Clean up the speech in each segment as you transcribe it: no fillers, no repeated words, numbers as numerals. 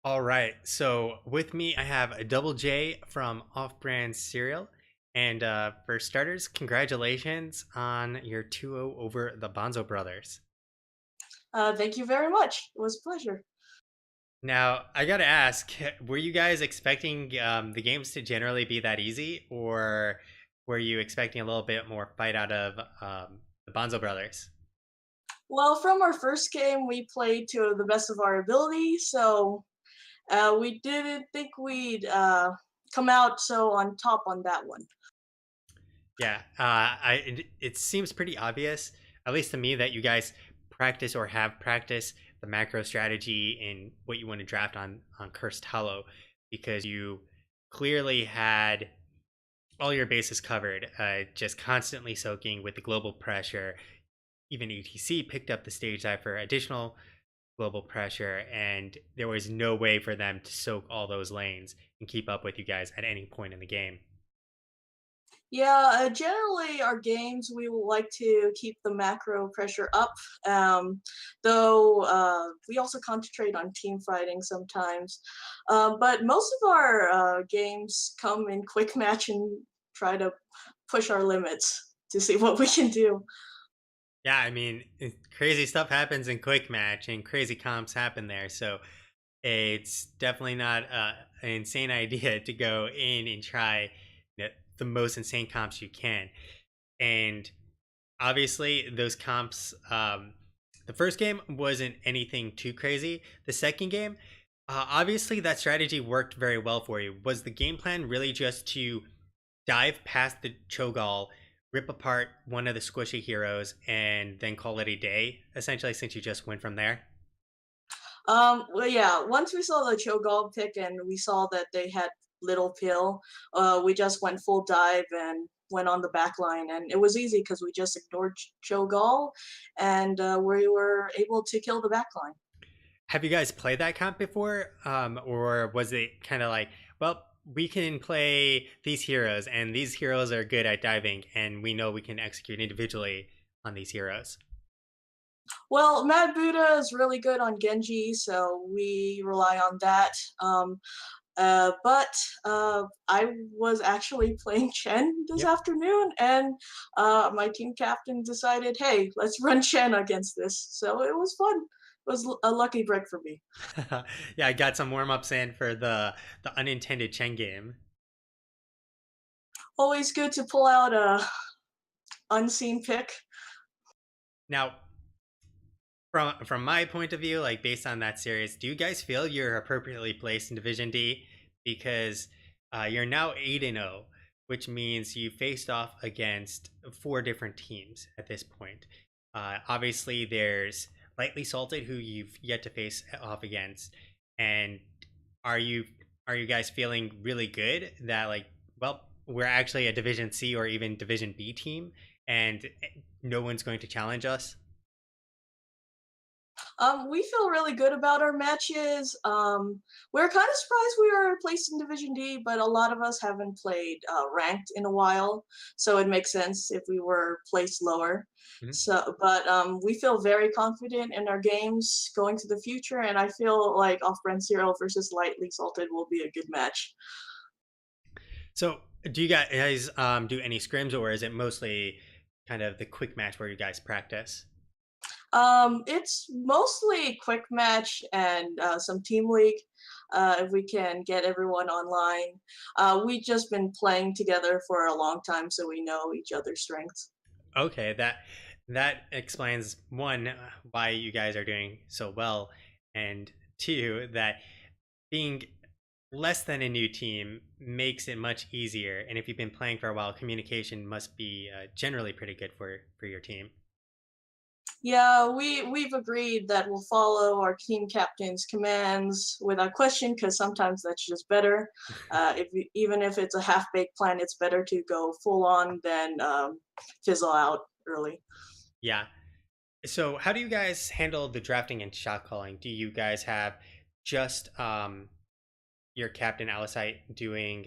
All right. So with me, I have a double J from Off Brand Cereal. And for starters, congratulations on your 2-0 over the Banzo brothers. Thank you very much. It was a pleasure. Now, I got to ask, were you guys expecting the games to generally be that easy, or were you expecting a little bit more fight out of the Banzo brothers? Well, from our first game, we played to the best of our ability, so we didn't think we'd come out so on top on that one. Yeah, it seems pretty obvious, at least to me, that you guys practice or have practiced the macro strategy in what you want to draft on Cursed Hollow, because you clearly had all your bases covered, just constantly soaking with the global pressure. Even ETC picked up the stage dive for additional global pressure, and there was no way for them to soak all those lanes and keep up with you guys at any point in the game. Yeah, generally our games we will like to keep the macro pressure up, though we also concentrate on team fighting sometimes. But most of our games come in quick match and try to push our limits to see what we can do. Yeah, I mean, crazy stuff happens in quick match, and crazy comps happen there. So it's definitely not an insane idea to go in and try the most insane comps you can. And obviously, those comps. The first game wasn't anything too crazy. The second game, obviously, that strategy worked very well for you. Was the game plan really just to dive past the Cho'Gall, rip apart one of the squishy heroes, and then call it a day, essentially, since you just went from there? Well, yeah, once we saw the Cho'Gall pick and we saw that they had little pill, we just went full dive and went on the back line. And it was easy because we just ignored Cho'Gall and we were able to kill the back line. Have you guys played that comp before? Or was it kind of like, well, we can play these heroes, and these heroes are good at diving, and we know we can execute individually on these heroes? Well, Mad Buddha is really good on Genji, so we rely on that. But I was actually playing Chen this Yep. afternoon, and my team captain decided, hey, let's run Chen against this. So it was fun. It was a lucky break for me. Yeah, I got some warm ups in for the unintended Chen game. Always good to pull out a unseen pick. Now, from my point of view, like based on that series, do you guys feel you're appropriately placed in Division D? Because you're now 8-0, which means you faced off against four different teams at this point. Obviously, there's Lightly Salted, who you've yet to face off against, and are you are you guys feeling really good that, like, well, we're actually a Division C or even Division B team, and no one's going to challenge us? We feel really good about our matches. We're kind of surprised we were placed in Division D, but a lot of us haven't played ranked in a while, so it makes sense if we were placed lower. Mhm. But we feel very confident in our games going to the future, and I feel like Off-Brand Cereal versus Lightly Salted will be a good match. So, do you guys do any scrims, or is it mostly kind of the quick match where you guys practice? It's mostly quick match and some team league. If we can get everyone online, we've just been playing together for a long time, so we know each other's strengths. Okay, that explains one, why you guys are doing so well, and two, that being less than a new team makes it much easier. And if you've been playing for a while, communication must be generally pretty good for your team. Yeah, we've agreed that we'll follow our team captain's commands without question, because sometimes that's just better. Even if it's a half baked plan, it's better to go full on than fizzle out early. Yeah. So, how do you guys handle the drafting and shot calling? Do you guys have just your captain Alisite doing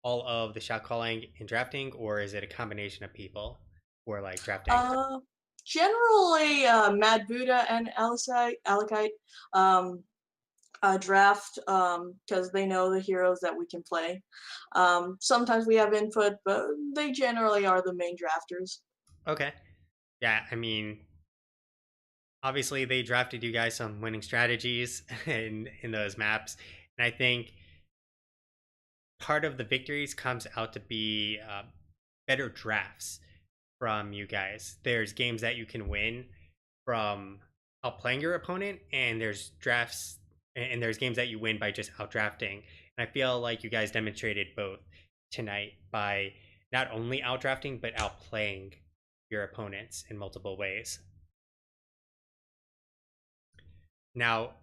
all of the shot calling and drafting, or is it a combination of people who are like drafting? Uh, Generally, Mad Buddha and Alicite, Alikite. Um, draft because they know the heroes that we can play. Sometimes we have input, but they generally are the main drafters. Okay. Yeah, I mean, obviously they drafted you guys some winning strategies in those maps, and I think part of the victories comes out to be better drafts from you guys. There's games that you can win from outplaying your opponent, and there's drafts and there's games that you win by just outdrafting. And I feel like you guys demonstrated both tonight by not only outdrafting but outplaying your opponents in multiple ways. Now,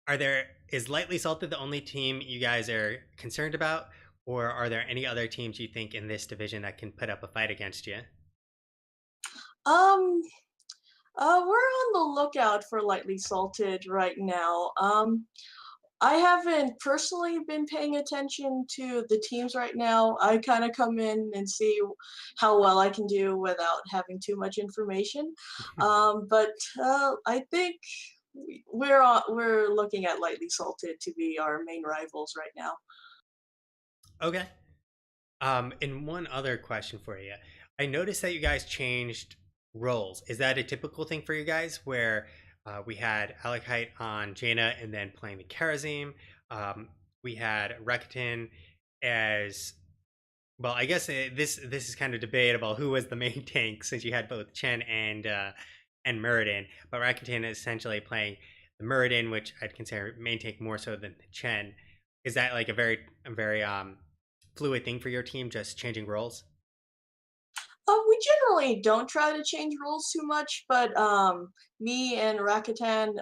are there is Lightly Salted the only team you guys are concerned about, or are there any other teams you think in this division that can put up a fight against you? Um, we're on the lookout for lightly salted right now. I haven't personally been paying attention to the teams right now. I kind of come in and see how well I can do without having too much information. But I think we're looking at lightly salted to be our main rivals right now. Okay. And one other question for you. I noticed that you guys changed roles. Is that a typical thing for you guys where we had Alakite on Jaina and then playing the Karazim? We had Rekatin as well. I guess this is kind of debatable who was the main tank since you had both Chen and Muradin, but Rekatin is essentially playing the Muradin, which I'd consider main tank more so than the Chen. Is that like a very fluid thing for your team, just changing roles? We generally don't try to change roles too much, but me and Rakuten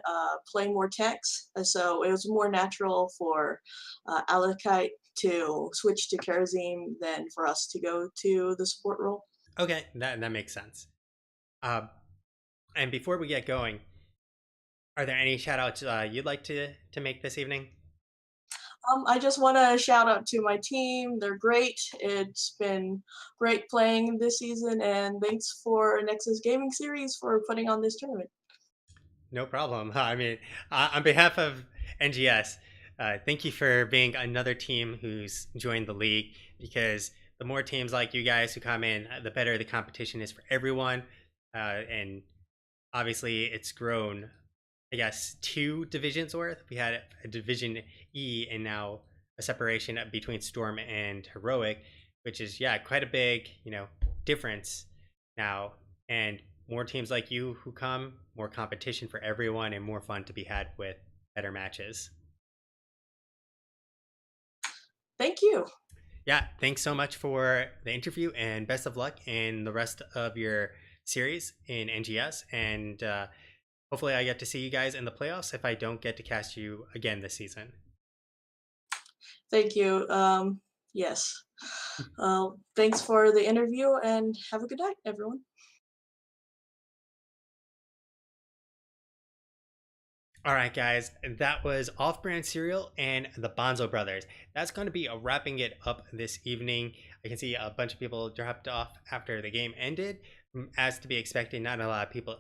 play more tanks, so it was more natural for Alakite to switch to Karazim than for us to go to the support role. Okay, that makes sense. Uh, and before we get going, are there any shout outs you'd like to make this evening? I just want to shout out to my team. They're great. It's been great playing this season, and thanks for Nexus Gaming Series for putting on this tournament. No problem. I mean, on behalf of NGS, thank you for being another team who's joined the league because the more teams like you guys who come in, the better the competition is for everyone. And obviously, it's grown, I guess, two divisions worth. We had a Division E and now a separation between Storm and Heroic, which is, yeah, quite a big, difference now. And more teams like you who come, more competition for everyone, and more fun to be had with better matches. Thank you. Yeah, thanks so much for the interview and best of luck in the rest of your series in NGS. And hopefully, I get to see you guys in the playoffs if I don't get to cast you again this season. Thank you. Yes. Thanks for the interview and have a good night, everyone. All right, guys, that was Off Brand Cereal and the Banzo Brothers. That's going to be wrapping it up this evening. I can see a bunch of people dropped off after the game ended. As to be expected, not a lot of people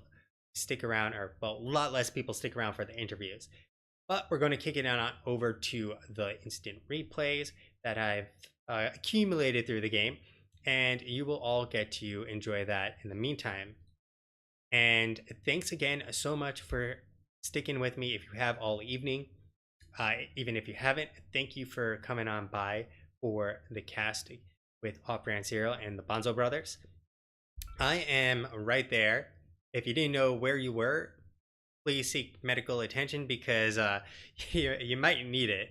stick around, or well, a lot less people stick around for the interviews. But we're going to kick it on over to the instant replays that I've accumulated through the game, and you will all get to enjoy that in the meantime. And thanks again so much for sticking with me if you have all evening. Even if you haven't, thank you for coming on by for the cast with Off Brand Cereal and the Bonzo Brothers. I am right there. If you didn't know where you were, please seek medical attention because you might need it.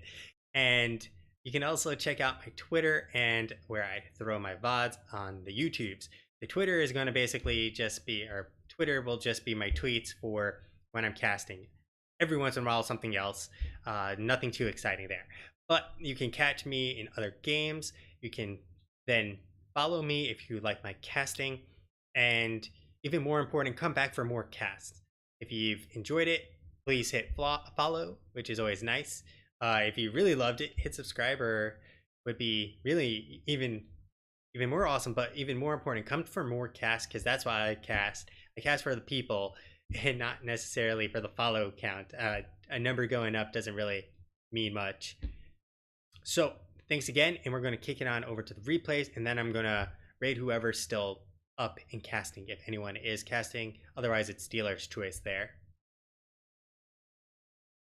And you can also check out my Twitter and where I throw my VODs on the YouTubes. The Twitter is going to basically just be, or Twitter will just be my tweets for when I'm casting. Every once in a while, something else. Nothing too exciting there. But you can catch me in other games. You can then follow me if you like my casting. And even more important, come back for more casts. If you've enjoyed it, please hit follow, which is always nice. If you really loved it, hit subscribe, or would be really even more awesome. But even more important, come for more casts because that's why I cast. I cast for the people, and not necessarily for the follow count. A number going up doesn't really mean much. So thanks again, and we're going to kick it on over to the replays, and then I'm going to rate whoever's still up in casting if anyone is casting. Otherwise, it's dealer's choice there.